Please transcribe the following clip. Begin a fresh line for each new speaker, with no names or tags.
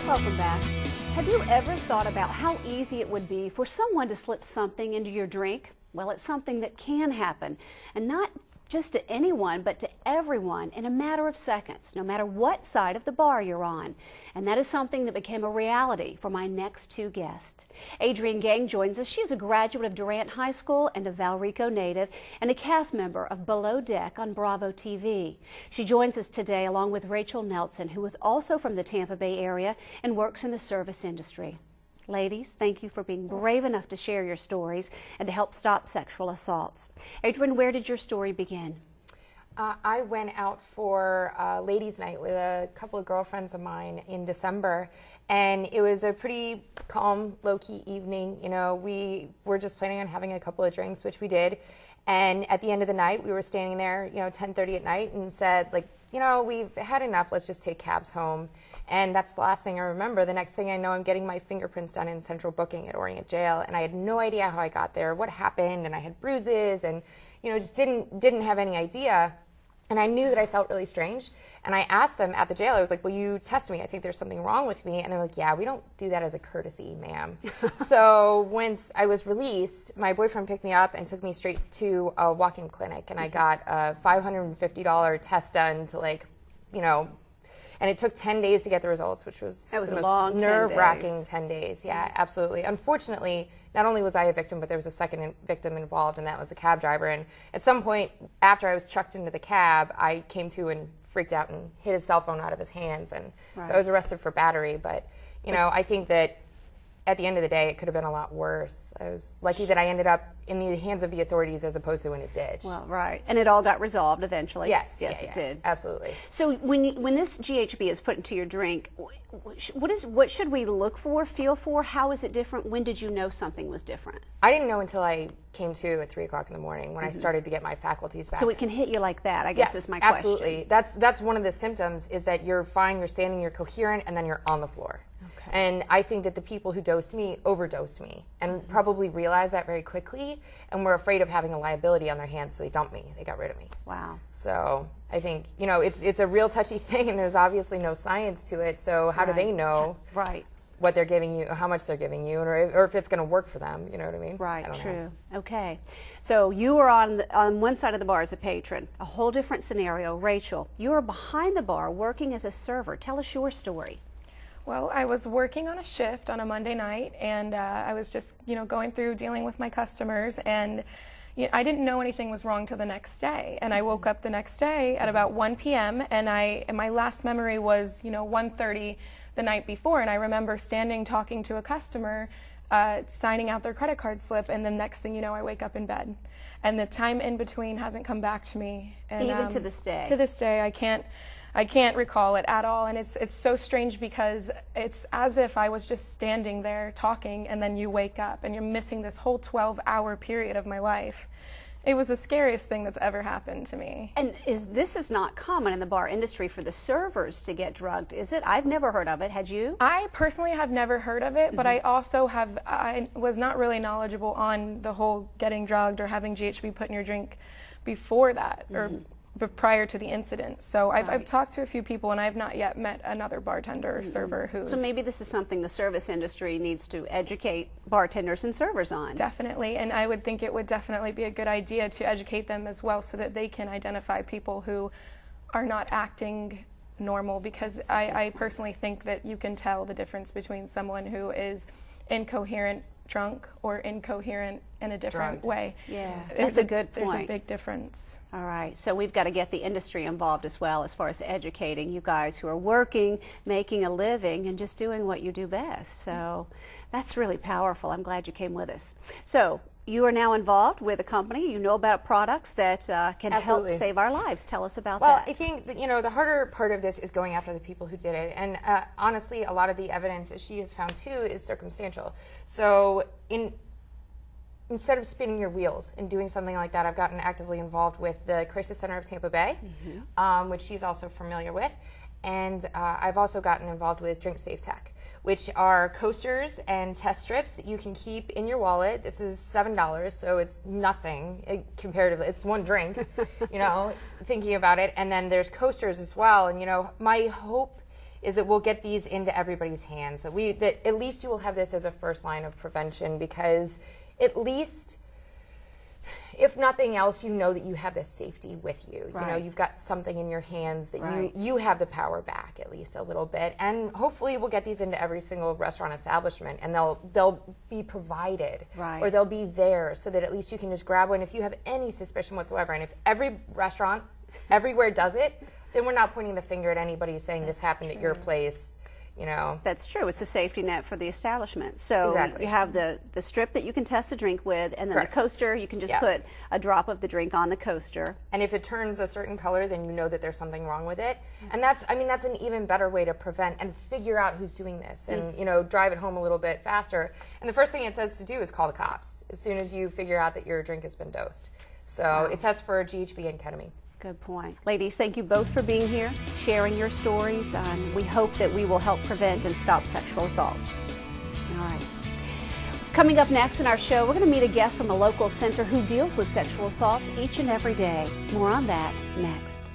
Welcome back. Have you ever thought about how easy it would be for someone to slip something into your drink? Well, it's something that can happen, and not just to anyone, but to everyone in a matter of seconds, no matter what side of the bar you're on. And that is something that became a reality for my next two guests. Adrienne Gang joins us. She is a graduate of Durant High School and a Valrico native and a cast member of Below Deck on Bravo TV. She joins us today along with Rachel Nelson, who is also from the Tampa Bay area and works in the service industry. Ladies, thank you for being brave enough to share your stories and to help stop sexual assaults. Adrienne, where did your story begin?
I went out for ladies' night with a couple of girlfriends of mine in December, and it was a pretty calm, low-key evening. You know, we were just planning on having a couple of drinks, which we did, and at the end of the night, we were standing there, 10:30 at night, and said, we've had enough, let's just take cabs home. And that's the last thing I remember. The next thing I know, I'm getting my fingerprints done in central booking at Orient Jail, and I had no idea how I got there, what happened, and I had bruises, and just didn't have any idea. And I knew that I felt really strange. And I asked them at the jail, I was like, will you test me? I think there's something wrong with me. And they're like, yeah, we don't do that as a courtesy, ma'am. So once I was released, my boyfriend picked me up and took me straight to a walk-in clinic. And I got a $550 test done to and it took 10 days to get the results, which was
the most
long nerve-wracking 10 days. Yeah, absolutely. Unfortunately, not only was I a victim, but there was a second victim involved, and that was the cab driver. And at some point, after I was chucked into the cab, I came to and freaked out and hit his cell phone out of his hands. And so I was arrested for battery. But, I think that at the end of the day, it could have been a lot worse. I was lucky that I ended up in the hands of the authorities as opposed to in a ditch.
Well, right. And it all got resolved eventually.
Yes.
Yes, it did.
Absolutely.
So when this GHB is put into your drink, what should we look for, feel for? How is it different? When did you know something was different?
I didn't know until I came to at 3 o'clock in the morning when I started to get my faculties back.
So it can hit you like that, I guess is my question.
Absolutely. That's one of the symptoms, is that you're fine, you're standing, you're coherent, and then you're on the floor. Okay. And I think that the people who dosed me overdosed me and probably realized that very quickly and were afraid of having a liability on their hands, so they dumped me. They got rid of me.
Wow.
So I think, it's a real touchy thing, and there's obviously no science to it, so how do they know what they're giving you, how much they're giving you, or if it's going to work for them, you know what I mean?
Right, true. Okay. So you were on one side of the bar as a patron, a whole different scenario. Rachel, you were behind the bar working as a server. Tell us your story.
Well, I was working on a shift on a Monday night, and I was just, going through dealing with my customers, and I didn't know anything was wrong till the next day. And I woke up the next day at about 1 p.m. and my last memory was, 1:30 the night before, and I remember standing talking to a customer, signing out their credit card slip, and the next thing you know, I wake up in bed. And the time in between hasn't come back to me. And,
even to this day?
To this day, I can't recall it at all, and it's so strange because it's as if I was just standing there talking, and then you wake up and you're missing this whole 12-hour period of my life. It was the scariest thing that's ever happened to me. And
this is not common in the bar industry for the servers to get drugged, is it? I've never heard of it. Had you?
I personally have never heard of it, but I also I was not really knowledgeable on the whole getting drugged or having GHB put in your drink before that, or prior to the incident. So I've talked to a few people, and I've not yet met another bartender or server who's...
So maybe this is something the service industry needs to educate bartenders and servers on.
Definitely, and I would think it would definitely be a good idea to educate them as well so that they can identify people who are not acting normal, because I personally think that you can tell the difference between someone who is incoherent drunk or incoherent in a different way.
Yeah, that's a good point.
There's a big difference.
All right, so we've got to get the industry involved as well, as far as educating you guys who are working, making a living, and just doing what you do best. So that's really powerful. I'm glad you came with us. So you are now involved with a company. You know about products that can help save our lives. Tell us about that.
Well, I think that, the harder part of this is going after the people who did it. And honestly, a lot of the evidence that she has found too is circumstantial. So instead of spinning your wheels and doing something like that, I've gotten actively involved with the Crisis Center of Tampa Bay, which she's also familiar with. And I've also gotten involved with Drink Safe Tech, which are coasters and test strips that you can keep in your wallet. This is $7, so it's nothing comparatively. It's one drink, thinking about it. And then there's coasters as well. And, my hope is that we'll get these into everybody's hands, that at least you will have this as a first line of prevention, because at least, if nothing else, you know that you have this safety with you.
Right.
You know, you've got something in your hands that
Right.
you have the power back at least a little bit. And hopefully we'll get these into every single restaurant establishment, and they'll be provided,
Right.
or they'll be there so that at least you can just grab one if you have any suspicion whatsoever. And if every restaurant everywhere does it, then we're not pointing the finger at anybody saying this happened at your place. You know.
That's true. It's a safety net for the establishment. So
Exactly.
you have the strip that you can test a drink with, and then
Correct.
the coaster, you can just
Yeah.
put a drop of the drink on the coaster.
And if it turns a certain color, then you know that there's something wrong with it. And that's an even better way to prevent and figure out who's doing this, and you know, drive it home a little bit faster. And the first thing it says to do is call the cops as soon as you figure out that your drink has been dosed. So it tests for GHB and ketamine.
Good point. Ladies, thank you both for being here, sharing your stories. We hope that we will help prevent and stop sexual assaults. All right. Coming up next in our show, we're going to meet a guest from a local center who deals with sexual assaults each and every day. More on that next.